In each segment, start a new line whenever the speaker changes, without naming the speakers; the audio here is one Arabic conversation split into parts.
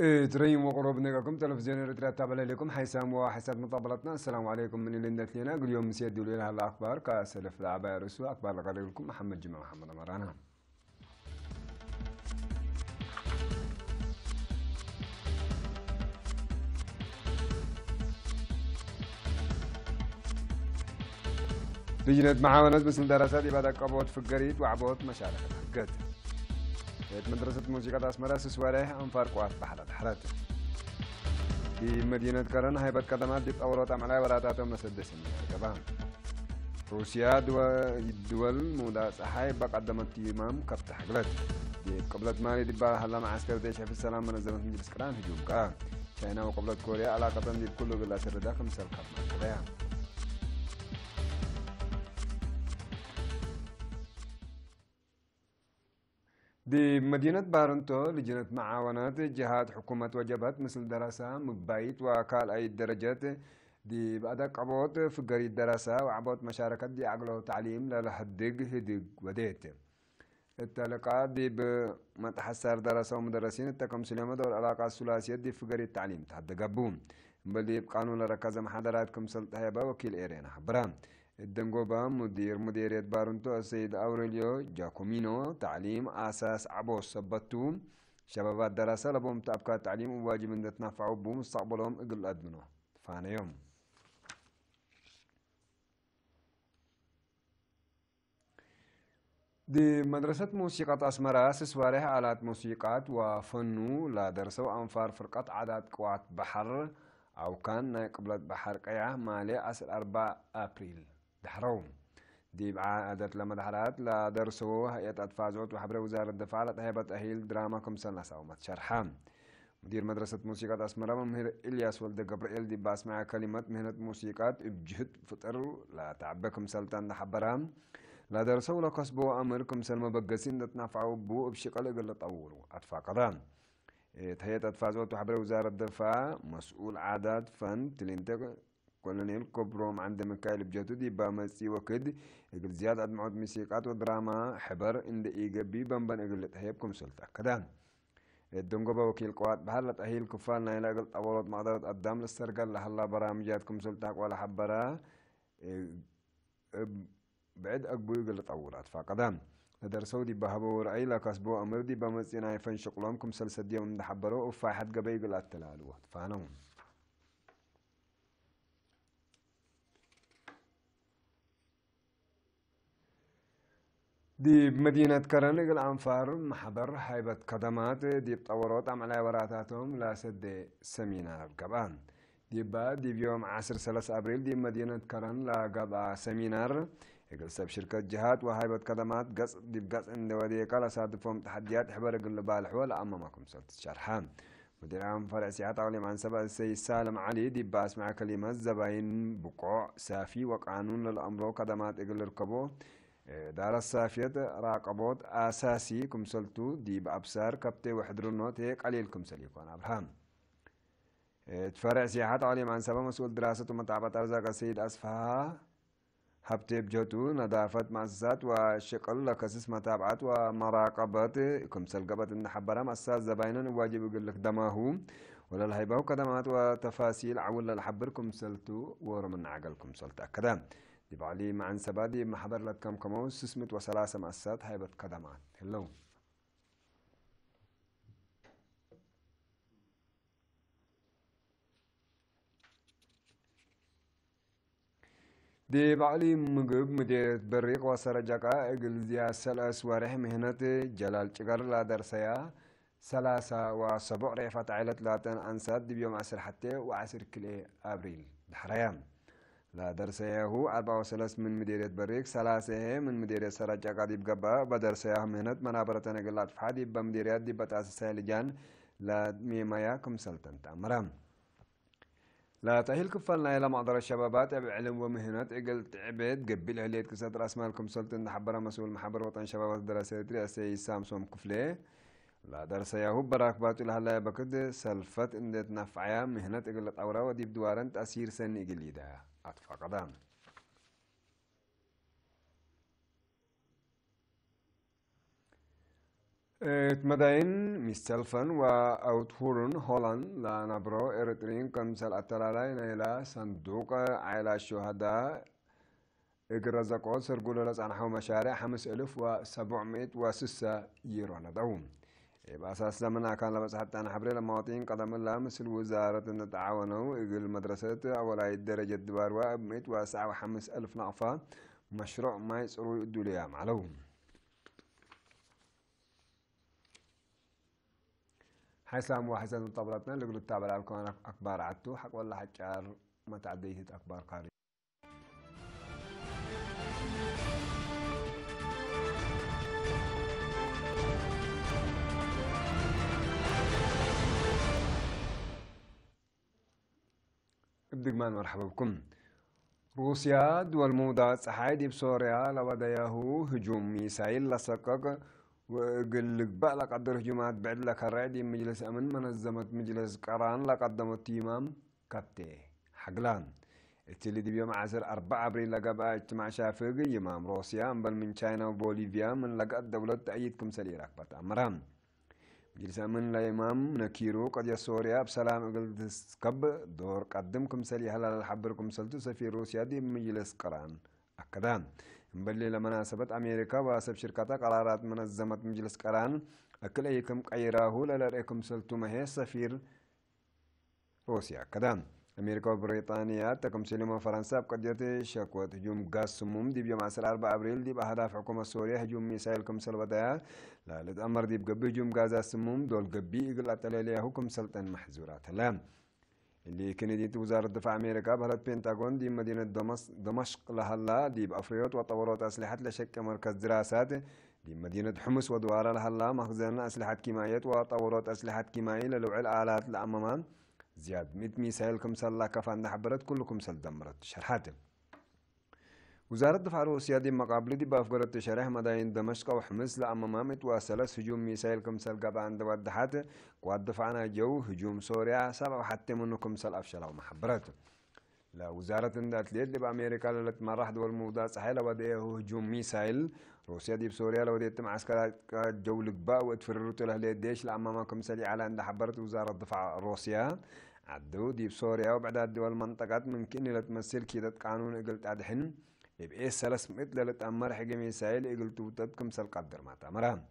إيه تريم وقروب نيجاكم تلفزيون رترات تابع لكم حيسام وحسات مطابلتنا السلام عليكم من اللي ندت لنا كل يوم مسيد دولي لها الأخبار كاسلف العباية رسول أخبار لكم محمد جمع محمد أمرانا لجنة معاونة مثل دراسات إبادة قبوت في القريد وعبوت مشاركة حقت مدرسة موسيقى أسمرة سواريه أنفار قوات بحرات حرات في مدينة كرن هيبت قدمات دي أورات عملاء وراتاتهم مسدس من الكبان روسيا دول مودا صحاي بقدمت تيمام كبت حقلت قبلت مالي دبا هلا مع عسكر ديش في السلام من نزلت مجلس كران هجوم كا شاينا وقبلت كوريا علاقة دي كله قلا سر داخل مسال كاب دي مدينة بارنتو لجنة معاونات جهات حكومة وجبات مثل دراسة مقبايت وكال أي درجات دي بعد قبوت في قرية دراسة وعبوت مشاركة دي عقله تعليم للهدق هدق وديت التلقاء دي بمتحسر دراسة ومدرسين التكم سليمة دور العلاقة الثلاثية دي في قرية التعليم تحدى قبوم بل بقانون ركز محاضراتكم سلطة هبا وكيل إيرينا حبرام الدنقوبا مديرية بارنتو السيد أوريليو جاكومينو تعليم أساس عبوس سبتو شباب الدراسة لبوم تأبكى التعليم وواجب ان تنفعوا بو مستقبلهم اقل أدمنو فانا يوم دي مدرسة موسيقى أسمرة سوارها آلات موسيقات وفنو لا درسوا أنفار فرقة عدد قوات بحر أو كان قبلة بحر قيعة مالي أسر 4 أبريل دحروم دي بعادة لما دحرات لا درسوا هيئة أتفازوت وحبر وزارة الدفاع لتهيبة أهيل دراما كمسلنا ساومت شرحام مدير مدرسة موسيقى أسمرة ممهر إلياس ولد جبرائيل دي باسمع كلمة مهنة موسيقات بجهد فطر لا تعبكم سلطان حبرام لا درسوا ولا كسبوا أمركم سلمى بقسين تنفعوا بو بشكل قل طوروا أطفا قدام تهيئة أتفازوت وحبر وزارة الدفاع مسؤول عادات فن تلينتق كولونيل كوبروم عند مكايل بجاتو دي بامسي وكد يقول زيادة أدمعود موسيقات ودراما حبر إند إيجابي بمبن يقول تهيبكم سلطة كدام الدنقبة وكيل قوات بحر تأهيل كفال نايلا قلت أولاد مقدرة قدام للسرقل لحلا برامجاتكم سلطة ولا حبرا بعد أقبل قلت أولاد فقدام لدرسوا دي بهبور عيلا كسبوا أمر دي بمسينا يفن شغلانكم سلسدية من حبروا وفاحد قبي قلت تلالوات فانهم دي بمدينة كرنك الأنفار محضر هيبة خدمات دي تطورات عملية وراتاتهم لا سد سمينار كمان دي بعد دي بيوم 10 أبريل دي مدينة كرن لا قبع سمينار يقول سب شركة جهات وهيبة خدمات قص دي بقص عند ودي قال صادفهم تحديات حبر قل بالحول أمامكم سلط شرحان مدير عام فرع سياحة عليم عن سبق السيد سالم علي دي باسمع كلمات زباين بقوع سافي وقانون للأمر وخدمات يقول ركبوه دار الصافية راقبوت أساسي كمسلتو دي بأبصار كبتي وحضرونوت هيك قليل كمسل يكون أبرهام تفرع سياحات عليم عن سبب مسؤول دراسة ومتابعة أرزاق السيد أسفها هبتي بجوتو نظافة مؤسسات وشقل لكسس متابعات ومراقبات كمسل قبت النحبرة مؤسسات زباينن واجب يقول لك دماهو ولا الهيبة وكدمات وتفاصيل عول الحبر كمسلتو ورمن عقل كمسلت أكدام دي بعلي مع سبادي محضر لك كم كموس سسمت وسلاسة مؤسسات هيبة قدمات هلو دي بعلي مقب مديرة بريق وسرجاكا اقل زيا سلاس ورح مهنة جلال شقر لا درسيا سلاسة وسبع ريفات عائلة لاتن أنساد دي بيوم 10 حتى و10 كلي أبريل دحريام لا درسيه هو 4 من مديرية بريك 3 من مديرية سراجة قادي بقبا بدرسيه مهنة منابرة نقلات فحادي بمديريات دي بتأسسها لجان لا ميمايا كم سلطنة أمرام لا تهيل كفلنا إلى معذر الشبابات بعلم ومهنات عقل تعبد قبل عليت كسات رأس مالكم سلطن حبرا مسؤول محبر وطن شبابات الدراسات رئاسي سامسون كفليه لا درس ياهو براكبات لهلا بكد سلفت إن تنفعيا مهنة عقل أورا ودي بدوارن تأثير سن عقل يدا أطفى قدام مدين مستلفن وأوتهورن هولند لا نبرو إرترين كمسل أتلالاين إلى صندوق عائلة الشهداء إجرزقوا سرقوا لصنعوا مشاريع 5706 يورو ندوم بأساس زمنا كان لبس حتى أنا حبري المواطنين قدم الله مثل وزارة التعاونوا إجل المدرسة أولا الدرجة الدوار وأبميت وسعة 5000 نعفة مشروع ما يسروا الدولية معلوم حسام وحسن طبلتنا اللي قلت تابع الكون أكبر عدتو حق ولا حجار ما تعديت أكبر قاري بدقمان مرحبا بكم. روسيا دول موضة صحايدي بسوريا لودياهو هجوم ميسايل لسقق وقلق بقى لقدر هجومات بعد لك الرعدي مجلس أمن منظمة مجلس قران لقدمت تيمام كبتي حقلان التلي دي بيوم 4 أبريل لقى اجتماع شافقي يمام روسيا بل من تشاينا وبوليفيا من لقى الدولة تأييدكم سليل أكبر أمرام مجلس أمن الإمام نكيرو قد سوريا بسلام قلت سكب دور قدمكم سلي هلا حبركم سلتو سفير روسيا دي مجلس قران أكدام مبلي لمناسبة أمريكا واسب شركة قرارات منظمة مجلس قران أكل أيكم قيراهو للرئيكم سلتو مهي سفير روسيا أكدام أمريكا وبريطانيا تكم سليما فرنسا بقدية شكوى هجوم غاز سموم دي بيوم 4 أبريل دي بأهداف حكومة سوريا هجوم ميسايل كمسل ودايا لا لتأمر دي بقبي هجوم غاز سموم دول قبي إقل أتلاليا حكم سلطان محزورات هلام اللي كنديت وزارة دفاع أمريكا بلد بنتاغون دي مدينة دمشق لهلا دي بأفريقيا وطورات أسلحة لشك مركز دراسات دي مدينة حمص ودوارة لهلا مخزن أسلحة كيماويات وطورات أسلحة كيماوية للوعي الآلات لأمامان زياد 100 ميسايل كمسل لا كفان حبرت كلكم سل دمرت شرحات وزارة دفاع روسيا دي مقابل دي بافقرت شرح مداين دمشق وحمص لأمام متواصلة هجوم ميسايل كمسل قبعان دوادحات قوات دفعنا جو هجوم سوريا 7 وحتى منه كمسل أفشل ومحبرات لا وزارة الأتليت دي بأمريكا للت مرح دول موضوع صحيح وديه هجوم ميسايل روسيا دي بسوريا لو ديت معسكرات جو لقباء وتفررت له ليديش لأمام كمسل على عند حبرت وزارة دفاع روسيا عدو دي بسوريا وبعد دول منطقات ممكن لا تمثل كده قانون قلت أدحن يبقى 300 لتأمر حاجة ميسايل قلت وتدكم سل قدر ما تأمرها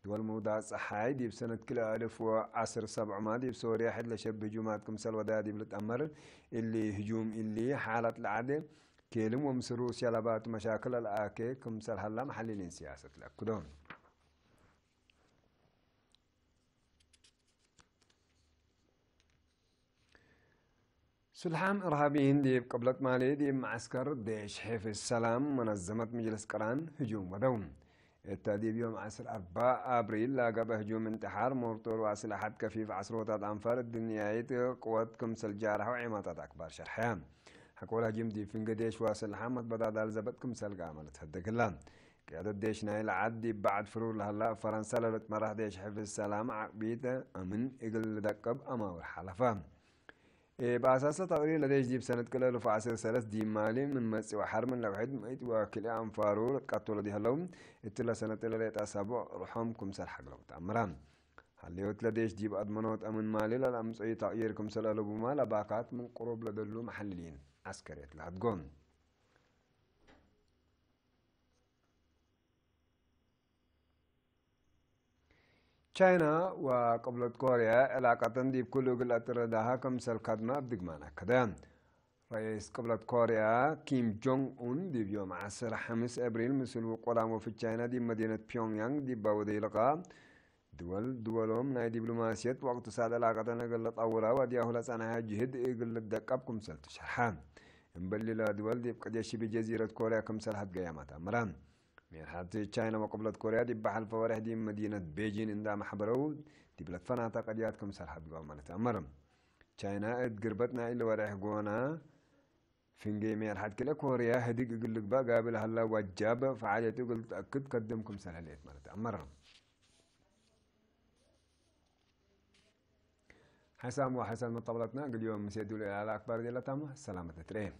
دول موضع صحاي دي بسنة كل 1700 دي بسوريا حد لشب هجومات كمسل ودا دي بلتأمر اللي هجوم اللي حالة العادة كيلم ومصر روسيا لبات مشاكل الآكي كمسل هلا محللين سياسة لأكدون سلحام إرهابيين دي قبلت مالي دي معسكر ديش حيف السلام منظمة مجلس قران هجوم ودوم التأديب يوم 4 أبريل لاقى بهجوم انتحار مرطور وأسلحة كفيف عصروتات أنفار الدنيايت قوات كمسل جارها وعماتات أكبر شرحيان حكولا جيم دي فنقديش واسلحة متبدا دال زبط كمسل قاملت هدك الله قيادة ديش نايل عدي بعد فرور لهلا فرنسا للت مرح ديش حفظ السلام عقبيته أمن إقل دقب أما والحلفان بأساس تقرير لديش دي بسنة كلا رفع 10 دي مالي من مسي وحرم لو حد ميت وكلا أنفارو تقطوا لدي هلوم اتلا سنة ليت أسابع رحم كمسل حق لو تأمران هل يوت لديش دي بأدمنوت أمن مالي للأمس أي تغيير كمسل ألبو مالا باقات من قرب لدلو محللين عسكريت لهتقون تشاينا وقبل كوريا علاقة دي بكل قلة ردها كمسل خدمة بدقمانا كدام رئيس قبل كوريا كيم جونغ أون دي بيوم 5 أبريل مثل وقلامه في تشاينا دي مدينة بيونغ يانغ دي باودي لقاء دولهم ناي دبلوماسيات وقت ساد علاقة قلت أولا ودي أهلا سنها جهد قلت دقاب كمسل تشرحان مبلي لا دول دي بقد يشي بجزيرة كوريا كمسل هاد قيامات أمران من حتى تشاينا وقبلت كوريا دي بحل فوارح دي مدينة بيجين اندا محبرو دي بلد فناتا قديات كمسل هاد قيامات أمران تشاينا اتقربتنا إلا ورح قوانا فنجي مير حد كلا كوريا هديك يقول لك بقى قابل هلا وجاب فعاليته قلت أكد قدمكم سهلات مالت أمرنا حسام وحسن من طبلتنا قل يوم مسيدوا الى الاكبر دي لتامه سلامة ترين